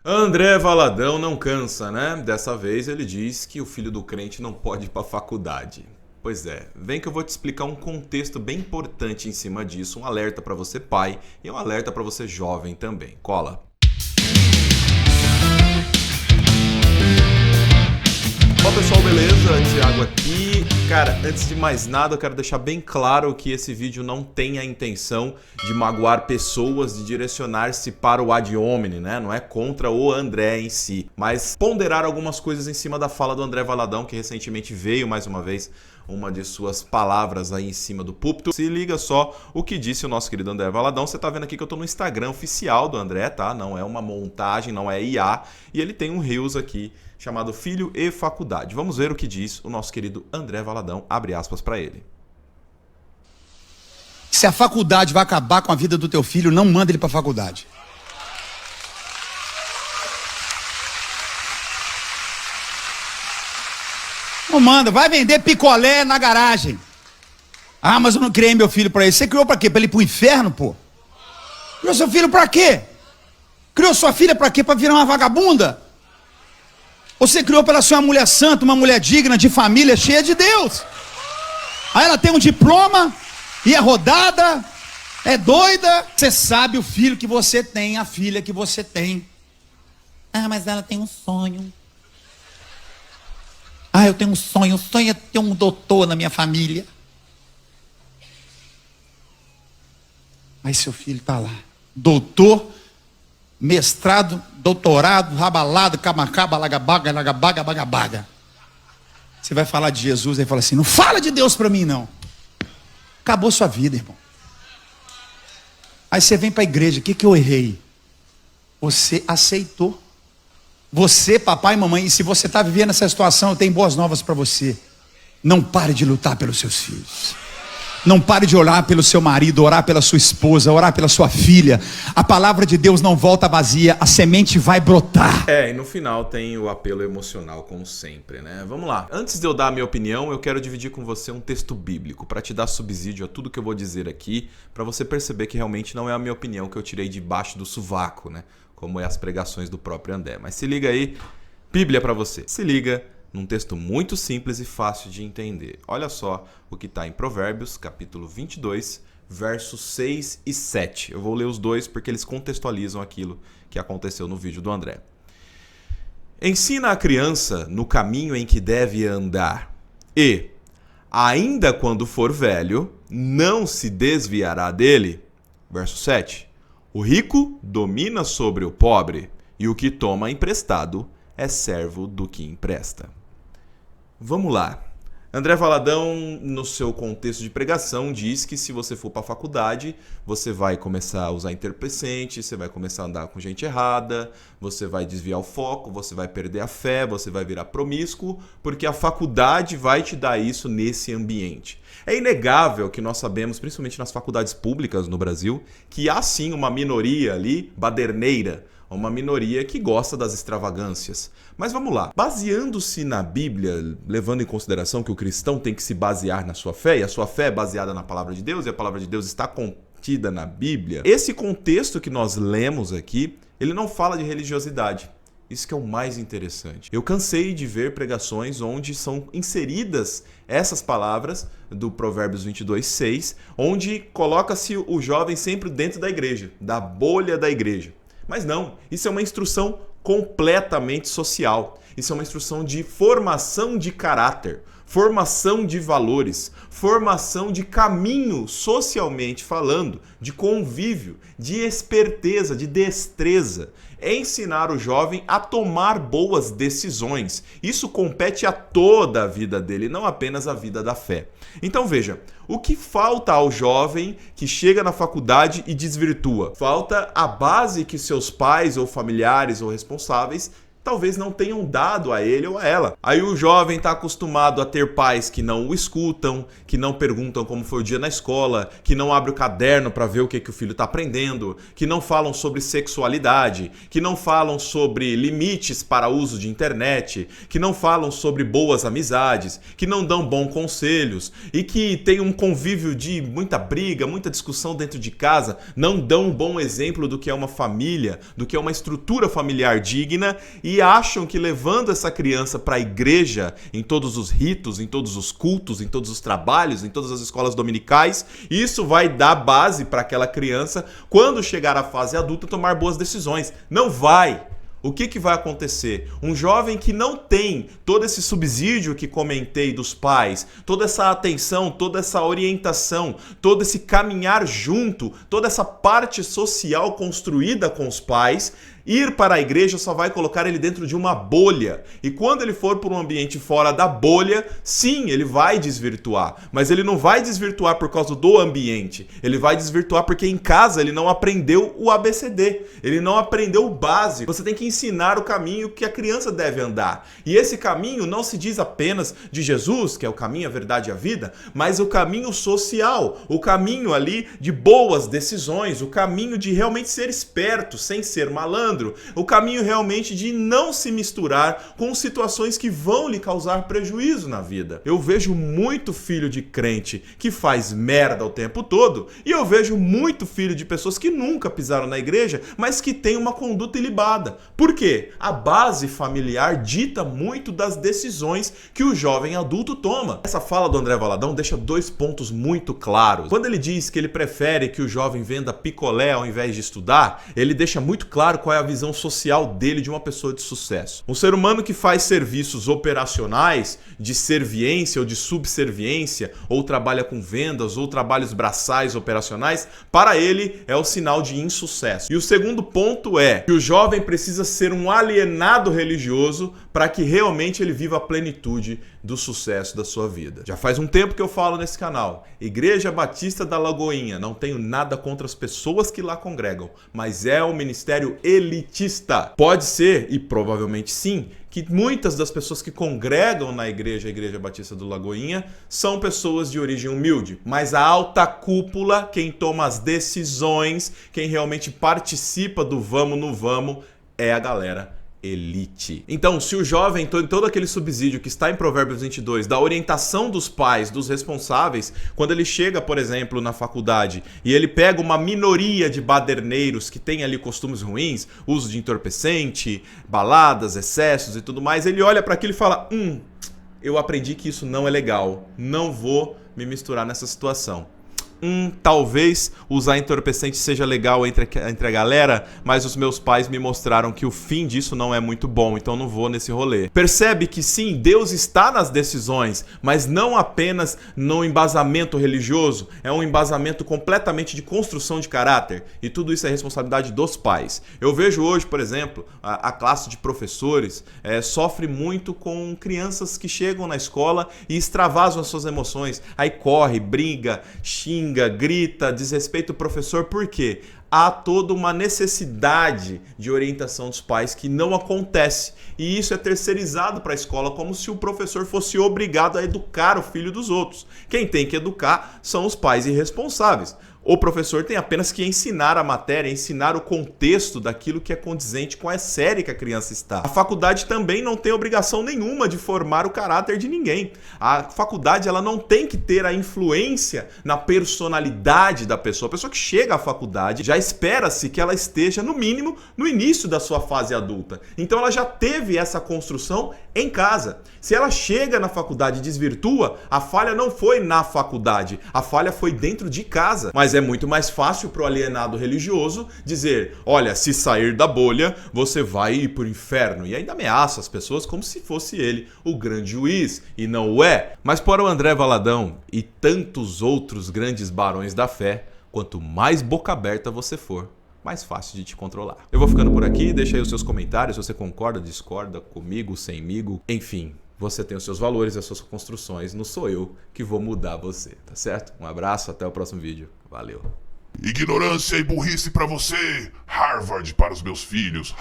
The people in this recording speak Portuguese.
André Valadão não cansa, né? Dessa vez ele diz que o filho do crente não pode ir para a faculdade. Pois é, vem que eu vou te explicar um contexto bem importante em cima disso, um alerta para você pai e um alerta para você jovem também. Cola! Olá pessoal, beleza? Thiago aqui. Cara, antes de mais nada eu quero deixar bem claro que esse vídeo não tem a intenção de magoar pessoas, de direcionar-se para o ad hominem, né? Não é contra o André em si, mas ponderar algumas coisas em cima da fala do André Valadão, que recentemente veio mais uma vez uma de suas palavras aí em cima do púlpito. Se liga só o que disse o nosso querido André Valadão. Você tá vendo aqui que eu tô no Instagram oficial do André, tá? Não é uma montagem, não é IA. E ele tem um Reels aqui chamado Filho e Faculdade. Vamos ver o que diz o nosso querido André Valadão, abre aspas para ele. Se a faculdade vai acabar com a vida do teu filho, não manda ele para a faculdade. Não manda, vai vender picolé na garagem. Ah, mas eu não criei meu filho para isso. Você criou para quê? Para ele ir pro inferno, pô? Criou seu filho para quê? Criou sua filha para quê? Para virar uma vagabunda? Ou você criou para ela ser uma mulher santa, uma mulher digna, de família, cheia de Deus? Aí ela tem um diploma e é rodada, é doida. Você sabe o filho que você tem, a filha que você tem. Ah, mas ela tem um sonho. Ah, eu tenho um sonho. O sonho é ter um doutor na minha família. Aí seu filho está lá. Doutor, mestrado, doutorado, rabalado, camacaba, lagabaga, lagabaga, bagabaga. Você vai falar de Jesus, aí fala assim, não fala de Deus para mim não. Acabou sua vida, irmão. Aí você vem para a igreja, o que eu errei? Você aceitou. Você, papai e mamãe, e se você está vivendo essa situação, eu tenho boas novas para você. Não pare de lutar pelos seus filhos. Não pare de orar pelo seu marido, orar pela sua esposa, orar pela sua filha. A palavra de Deus não volta vazia, a semente vai brotar. E no final tem o apelo emocional, como sempre, né? Vamos lá. Antes de eu dar a minha opinião, eu quero dividir com você um texto bíblico para te dar subsídio a tudo que eu vou dizer aqui, para você perceber que realmente não é a minha opinião que eu tirei debaixo do sovaco, né? Como é as pregações do próprio André. Mas se liga aí, Bíblia para você. Se liga num texto muito simples e fácil de entender. Olha só o que está em Provérbios, capítulo 22, versos 6 e 7. Eu vou ler os dois porque eles contextualizam aquilo que aconteceu no vídeo do André. Ensina a criança no caminho em que deve andar e, ainda quando for velho, não se desviará dele. Verso 7. O rico domina sobre o pobre e o que toma emprestado é servo do que empresta. Vamos lá. André Valadão, no seu contexto de pregação, diz que se você for para a faculdade, você vai começar a usar entorpecente, você vai começar a andar com gente errada, você vai desviar o foco, você vai perder a fé, você vai virar promíscuo, porque a faculdade vai te dar isso nesse ambiente. É inegável que nós sabemos, principalmente nas faculdades públicas no Brasil, que há sim uma minoria ali, baderneira, uma minoria que gosta das extravagâncias. Mas vamos lá, baseando-se na Bíblia, levando em consideração que o cristão tem que se basear na sua fé, e a sua fé é baseada na palavra de Deus, e a palavra de Deus está contida na Bíblia, esse contexto que nós lemos aqui, ele não fala de religiosidade. Isso que é o mais interessante. Eu cansei de ver pregações onde são inseridas essas palavras do Provérbios 22, 6, onde coloca-se o jovem sempre dentro da igreja, da bolha da igreja. Mas não, isso é uma instrução completamente social. Isso é uma instrução de formação de caráter, formação de valores, formação de caminho socialmente falando, de convívio, de esperteza, de destreza. É ensinar o jovem a tomar boas decisões. Isso compete a toda a vida dele, não apenas a vida da fé. Então veja, o que falta ao jovem que chega na faculdade e desvirtua? Falta a base que seus pais ou familiares ou responsáveis talvez não tenham dado a ele ou a ela. Aí o jovem está acostumado a ter pais que não o escutam, que não perguntam como foi o dia na escola, que não abre o caderno para ver o que o filho está aprendendo, que não falam sobre sexualidade, que não falam sobre limites para uso de internet, que não falam sobre boas amizades, que não dão bons conselhos e que tem um convívio de muita briga, muita discussão dentro de casa, não dão um bom exemplo do que é uma família, do que é uma estrutura familiar digna e acham que levando essa criança para a igreja, em todos os ritos, em todos os cultos, em todos os trabalhos, em todas as escolas dominicais, isso vai dar base para aquela criança, quando chegar à fase adulta, tomar boas decisões. Não vai! O que vai acontecer? Um jovem que não tem todo esse subsídio que comentei dos pais, toda essa atenção, toda essa orientação, todo esse caminhar junto, toda essa parte social construída com os pais, ir para a igreja só vai colocar ele dentro de uma bolha. E quando ele for para um ambiente fora da bolha, sim, ele vai desvirtuar. Mas ele não vai desvirtuar por causa do ambiente. Ele vai desvirtuar porque em casa ele não aprendeu o ABCD. Ele não aprendeu o básico. Você tem que ensinar o caminho que a criança deve andar. E esse caminho não se diz apenas de Jesus, que é o caminho, a verdade e a vida, mas o caminho social. O caminho ali de boas decisões. O caminho de realmente ser esperto, sem ser malandro. O caminho realmente de não se misturar com situações que vão lhe causar prejuízo na vida. Eu vejo muito filho de crente que faz merda o tempo todo e eu vejo muito filho de pessoas que nunca pisaram na igreja, mas que tem uma conduta ilibada. Por quê? A base familiar dita muito das decisões que o jovem adulto toma. Essa fala do André Valadão deixa 2 pontos muito claros. Quando ele diz que ele prefere que o jovem venda picolé ao invés de estudar, ele deixa muito claro qual é a visão social dele de uma pessoa de sucesso. Um ser humano que faz serviços operacionais de serviência ou de subserviência, ou trabalha com vendas, ou trabalhos braçais operacionais, para ele é o sinal de insucesso. E o segundo ponto é que o jovem precisa ser um alienado religioso para que realmente ele viva a plenitude do sucesso da sua vida. Já faz um tempo que eu falo nesse canal. Igreja Batista da Lagoinha, não tenho nada contra as pessoas que lá congregam, mas é um ministério elitista. Pode ser, e provavelmente sim, que muitas das pessoas que congregam na Igreja Batista do Lagoinha são pessoas de origem humilde, mas a alta cúpula, quem toma as decisões, quem realmente participa do vamos no vamos, é a galera elite. Então, se o jovem tem todo aquele subsídio que está em Provérbios 22, da orientação dos pais, dos responsáveis, quando ele chega, por exemplo, na faculdade e ele pega uma minoria de baderneiros que tem ali costumes ruins, uso de entorpecente, baladas, excessos e tudo mais, ele olha para aquilo e fala, eu aprendi que isso não é legal, não vou me misturar nessa situação. Talvez usar entorpecente seja legal entre a galera, mas os meus pais me mostraram que o fim disso não é muito bom, então não vou nesse rolê. Percebe que sim, Deus está nas decisões, mas não apenas no embasamento religioso, é um embasamento completamente de construção de caráter, e tudo isso é responsabilidade dos pais. Eu vejo hoje, por exemplo, a classe de professores sofre muito com crianças que chegam na escola e extravasam as suas emoções, aí corre, briga, xinga, grita, desrespeita o professor. Por quê? Há toda uma necessidade de orientação dos pais que não acontece. E isso é terceirizado para a escola como se o professor fosse obrigado a educar o filho dos outros. Quem tem que educar são os pais irresponsáveis. O professor tem apenas que ensinar a matéria, ensinar o contexto daquilo que é condizente com a série que a criança está. A faculdade também não tem obrigação nenhuma de formar o caráter de ninguém. A faculdade ela não tem que ter a influência na personalidade da pessoa. A pessoa que chega à faculdade já espera-se que ela esteja, no mínimo, no início da sua fase adulta. Então ela já teve essa construção em casa. Se ela chega na faculdade e desvirtua, a falha não foi na faculdade, a falha foi dentro de casa. Mas é muito mais fácil para o alienado religioso dizer, olha, se sair da bolha, você vai ir para o inferno. E ainda ameaça as pessoas como se fosse ele o grande juiz, e não o é. Mas para o André Valadão e tantos outros grandes barões da fé, quanto mais boca aberta você for, mais fácil de te controlar. Eu vou ficando por aqui, deixa aí os seus comentários, se você concorda, discorda, comigo, semigo, enfim. Você tem os seus valores e as suas construções, não sou eu que vou mudar você, tá certo? Um abraço, até o próximo vídeo. Valeu. Ignorância e burrice pra você, Harvard para os meus filhos.